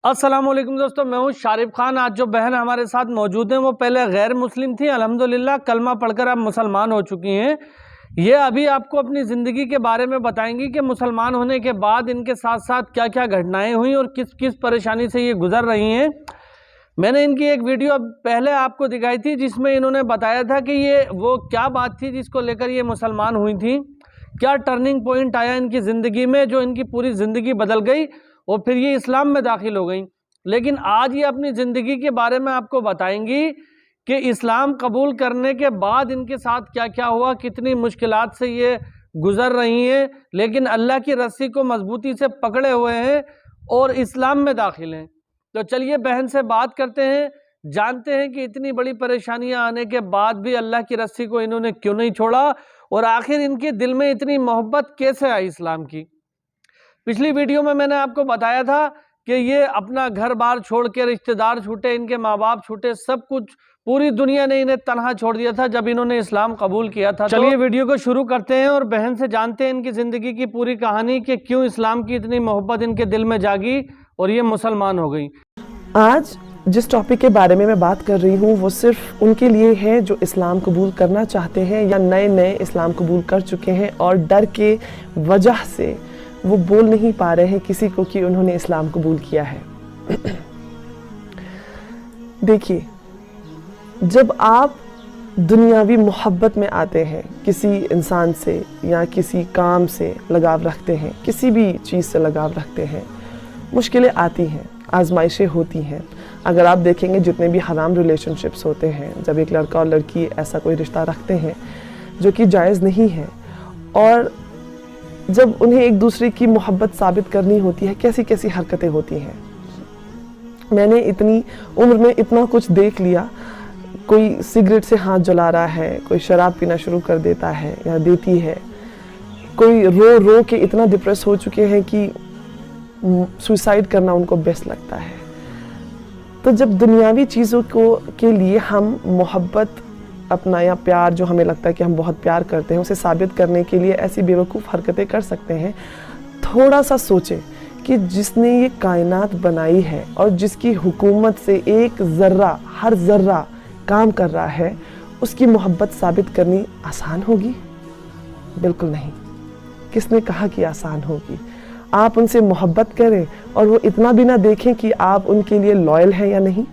السلام علیکم دوستو، میں ہوں شارف خان۔ آج جو بہن ہمارے ساتھ موجود ہیں وہ پہلے غیر مسلم تھی، الحمدللہ کلمہ پڑھ کر اب مسلمان ہو چکی ہیں۔ یہ ابھی آپ کو اپنی زندگی کے بارے میں بتائیں گی کہ مسلمان ہونے کے بعد ان کے ساتھ ساتھ کیا کیا گھٹنائیں ہوئیں اور کس کس پریشانی سے یہ گزر رہی ہیں۔ میں نے ان کی ایک ویڈیو پہلے آپ کو دکھائی تھی جس میں انہوں نے بتایا تھا کہ یہ وہ کیا بات تھی جس کو لے کر یہ مسلمان ہوئی تھی، کیا ٹرننگ پوائنٹ آیا ان کی زندگی میں جو ان کی پوری زندگی بدل گئی اور پھر یہ اسلام میں داخل ہو گئیں۔ لیکن آج یہ اپنی زندگی کے بارے میں آپ کو بتائیں گی کہ اسلام قبول کرنے کے بعد ان کے ساتھ کیا کیا ہوا، کتنی مشکلات سے یہ گزر رہی ہیں، لیکن اللہ کی رسی کو مضبوطی سے پکڑے ہوئے ہیں اور اسلام میں داخل ہیں۔ تو چلیے بہن سے بات کرتے ہیں، جانتے ہیں کہ اتنی بڑی پریشانیاں آنے کے بعد بھی اللہ کی رسی کو انہوں نے کیوں نہیں چھوڑا اور آخر ان کے دل میں اتنی محبت کیسے آئی اسلام کی۔ پچھلی ویڈیو میں نے آپ کو بتایا تھا کہ یہ اپنا گھر بار چھوڑ کے، رشتہ دار چھوٹے، ان کے ماں باپ چھوٹے، سب کچھ پوری دنیا نے انہیں تنہا چھوڑ دیا تھا جب انہوں نے اسلام قبول کیا تھا۔ چلیے ویڈیو کو شروع کرتے ہیں اور بہن سے جانتے ہیں ان کی زندگی کی پوری کہانی کہ کیوں اسلام کی اتنی محبت ان کے دل میں جاگی اور یہ مسلمان ہو گئی۔ آج جس ٹاپک کے بارے میں بات کر رہی ہوں وہ صرف ان کے لیے ہے جو اسلام قبول کرنا چاہتے ہیں یا نئے اسلام قبول کر چکے ہیں اور ڈر کے وجہ سے وہ بول نہیں پا رہے ہیں کسی کو کہ انہوں نے اسلام قبول کیا ہے۔ دیکھیے، جب آپ دنیاوی محبت میں آتے ہیں، کسی انسان سے یا کسی کام سے لگاؤ رکھتے ہیں، کسی بھی چیز سے لگاؤ رکھتے ہیں، مشکلیں آتی ہیں، آزمائشیں ہوتی ہیں۔ اگر آپ دیکھیں گے جتنے بھی حرام ریلیشن شپس ہوتے ہیں، جب ایک لڑکا اور لڑکی ایسا کوئی رشتہ رکھتے ہیں جو کہ جائز نہیں ہے اور جب انہیں ایک دوسرے کی محبت ثابت کرنی ہوتی ہے، کیسی کیسی حرکتیں ہوتی ہیں۔ میں نے اتنی عمر میں اتنا کچھ دیکھ لیا، کوئی سگریٹ سے ہاتھ جلا رہا ہے، کوئی شراب پینا شروع کر دیتا ہے یا دیتی ہے، کوئی رو رو کے اتنا ڈپریس ہو چکے ہیں کہ سوئسائڈ کرنا ان کو بیسٹ لگتا ہے۔ تو جب دنیاوی چیزوں کے لیے ہم محبت اپنا یا پیار جو ہمیں لگتا ہے کہ ہم بہت پیار کرتے ہیں اسے ثابت کرنے کے لیے ایسی بیوقوف حرکتیں کر سکتے ہیں، تھوڑا سا سوچیں کہ جس نے یہ کائنات بنائی ہے اور جس کی حکومت سے ایک ذرہ، ہر ذرہ کام کر رہا ہے، اس کی محبت ثابت کرنی آسان ہوگی؟ بالکل نہیں۔ کس نے کہا کہ آسان ہوگی؟ آپ ان سے محبت کریں اور وہ اتنا بھی نہ دیکھیں کہ آپ ان کے لیے لائل ہیں یا نہیں۔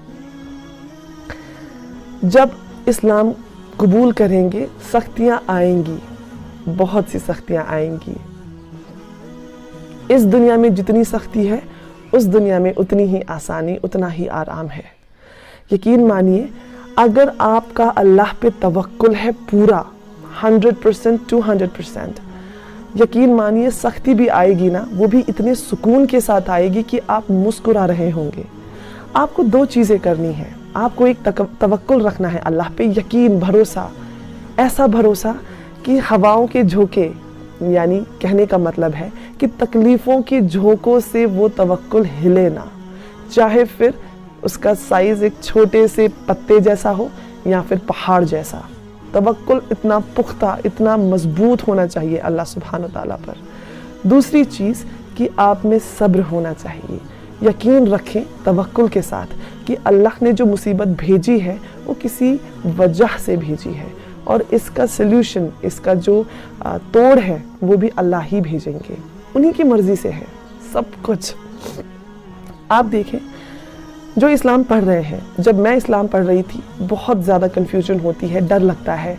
جب اسلام قبول کریں گے سختیاں آئیں گی، بہت سی سختیاں آئیں گی۔ اس دنیا میں جتنی سختی ہے اس دنیا میں اتنی ہی آسانی، اتنا ہی آرام ہے۔ یقین مانیے، اگر آپ کا اللہ پہ توکل ہے پورا 100% 200%، یقین مانیے سختی بھی آئے گی نا، وہ بھی اتنے سکون کے ساتھ آئے گی کہ آپ مسکرا رہے ہوں گے۔ آپ کو دو چیزیں کرنی ہیں۔ آپ کو ایک توکل رکھنا ہے اللہ پہ، یقین، بھروسہ، ایسا بھروسہ کہ ہواؤں کے جھونکے، یعنی کہنے کا مطلب ہے کہ تکلیفوں کے جھونکوں سے وہ توکل ہلے نہ، چاہے پھر اس کا سائز ایک چھوٹے سے پتے جیسا ہو یا پھر پہاڑ جیسا۔ توکل اتنا پختہ، اتنا مضبوط ہونا چاہیے اللہ سبحانہ وتعالیٰ پر۔ دوسری چیز کہ آپ میں صبر ہونا چاہیے۔ یقین رکھیں توکل کے ساتھ کہ اللہ نے جو مصیبت بھیجی ہے وہ کسی وجہ سے بھیجی ہے اور اس کا سلیوشن، اس کا جو توڑ ہے وہ بھی اللہ ہی بھیجیں گے، انہی کی مرضی سے ہے سب کچھ۔ آپ دیکھیں، جو اسلام پڑھ رہے ہیں، جب میں اسلام پڑھ رہی تھی بہت زیادہ کنفیوژن ہوتی ہے، ڈر لگتا ہے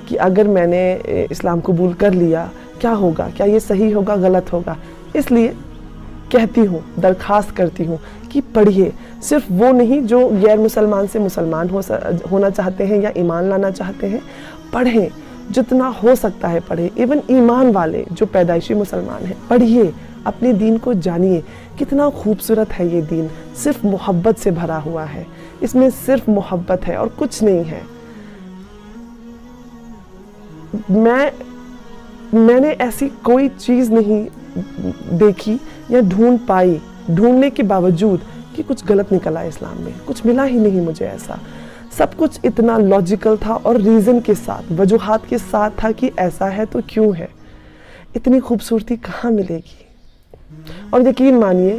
کہ اگر میں نے اسلام قبول کر لیا کیا ہوگا، کیا یہ صحیح ہوگا، غلط ہوگا۔ اس لیے کہتی ہوں، درخواست کرتی ہوں کہ پڑھیے، صرف وہ نہیں جو غیر مسلمان سے مسلمان ہونا چاہتے ہیں یا ایمان لانا چاہتے ہیں، پڑھیں، جتنا ہو سکتا ہے پڑھیں۔ ایون ایمان والے جو پیدائشی مسلمان ہیں، پڑھیے، اپنے دین کو جانیے، کتنا خوبصورت ہے یہ دین، صرف محبت سے بھرا ہوا ہے، اس میں صرف محبت ہے اور کچھ نہیں ہے۔ میں نے ایسی کوئی چیز نہیں دیکھی یا ڈھونڈ پائی، ڈھونڈنے کے باوجود کہ کچھ غلط نکلا اسلام میں، کچھ ملا ہی نہیں مجھے ایسا۔ سب کچھ اتنا لاجیکل تھا اور ریزن کے ساتھ، وجوہات کے ساتھ تھا کہ ایسا ہے تو کیوں ہے۔ اتنی خوبصورتی کہاں ملے گی؟ اور یقین مانیے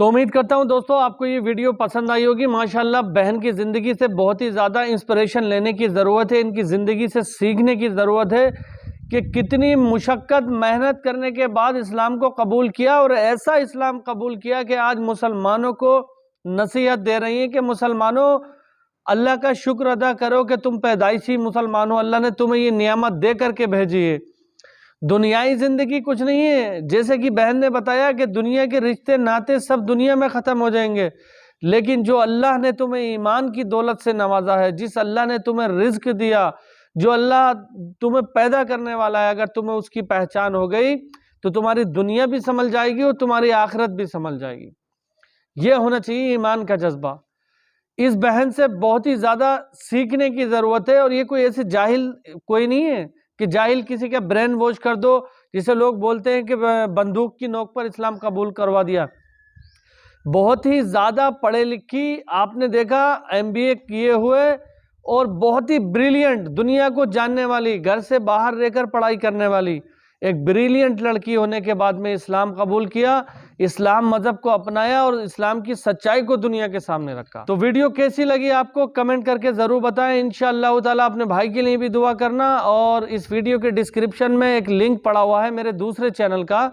تو امید کرتا ہوں دوستوں آپ کو یہ ویڈیو پسند آئی ہوگی. ماشاءاللہ بہن کی زندگی سے بہت ہی زیادہ انسپریشن لینے کی ضرورت ہے, ان کی زندگی سے سیکھنے کی ضرورت ہے کہ کتنی مشقت محنت کرنے کے بعد اسلام کو قبول کیا, اور ایسا اسلام قبول کیا کہ آج مسلمانوں کو نصیحت دے رہی ہیں کہ مسلمانوں اللہ کا شکر ادا کرو کہ تم پیدائشی مسلمان ہو, اللہ نے تمہیں یہ نعمت دے کر کے بھیجی ہے. دنیائی زندگی کچھ نہیں ہے, جیسے کہ بہن نے بتایا کہ دنیا کے رشتے ناطے سب دنیا میں ختم ہو جائیں گے, لیکن جو اللہ نے تمہیں ایمان کی دولت سے نوازا ہے, جس اللہ نے تمہیں رزق دیا, جو اللہ تمہیں پیدا کرنے والا ہے, اگر تمہیں اس کی پہچان ہو گئی تو تمہاری دنیا بھی سنبھل جائے گی اور تمہاری آخرت بھی سنبھل جائے گی. یہ ہونا چاہیے ایمان کا جذبہ. اس بہن سے بہت ہی زیادہ سیکھنے کی ضرورت ہے, اور یہ کوئی ایسے جاہل کوئی نہیں ہے کہ جاہل کسی کا برین واش کر دو, جسے لوگ بولتے ہیں کہ بندوق کی نوک پر اسلام قبول کروا دیا. بہت ہی زیادہ پڑھے لکھی, آپ نے دیکھا MBA کیے ہوئے اور بہت ہی بریلینٹ, دنیا کو جاننے والی, گھر سے باہر رہ کر پڑھائی کرنے والی ایک بریلینٹ لڑکی ہونے کے بعد میں اسلام قبول کیا, اسلام مذہب کو اپنایا اور اسلام کی سچائی کو دنیا کے سامنے رکھا. تو ویڈیو کیسی لگی آپ کو کمنٹ کر کے ضرور بتائیں. انشاءاللہ تعالیٰ اپنے بھائی کے لیے بھی دعا کرنا, اور اس ویڈیو کے ڈسکرپشن میں ایک لنک پڑا ہوا ہے میرے دوسرے چینل کا,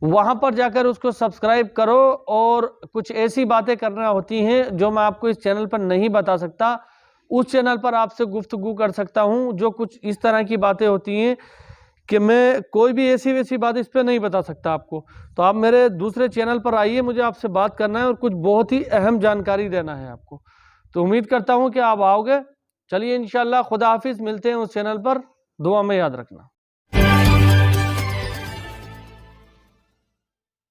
وہاں پر جا کر اس کو سبسکرائب کرو. اور کچھ ایسی باتیں کرنا ہوتی ہیں جو میں آپ کو اس چینل پر نہیں بتا سکتا, اس چینل پر آپ سے گفتگو کر سکتا ہوں. جو کچھ اس طرح کی باتیں ہوتی ہیں کہ میں کوئی بھی ایسی ویسی بات اس پہ نہیں بتا سکتا آپ کو, تو آپ میرے دوسرے چینل پر آئیے, مجھے آپ سے بات کرنا ہے اور کچھ بہت ہی اہم جانکاری دینا ہے آپ کو. تو امید کرتا ہوں کہ آپ آؤ گے. چلیے انشاءاللہ خدا حافظ, ملتے ہیں اس چینل پر. دعا میں یاد رکھنا.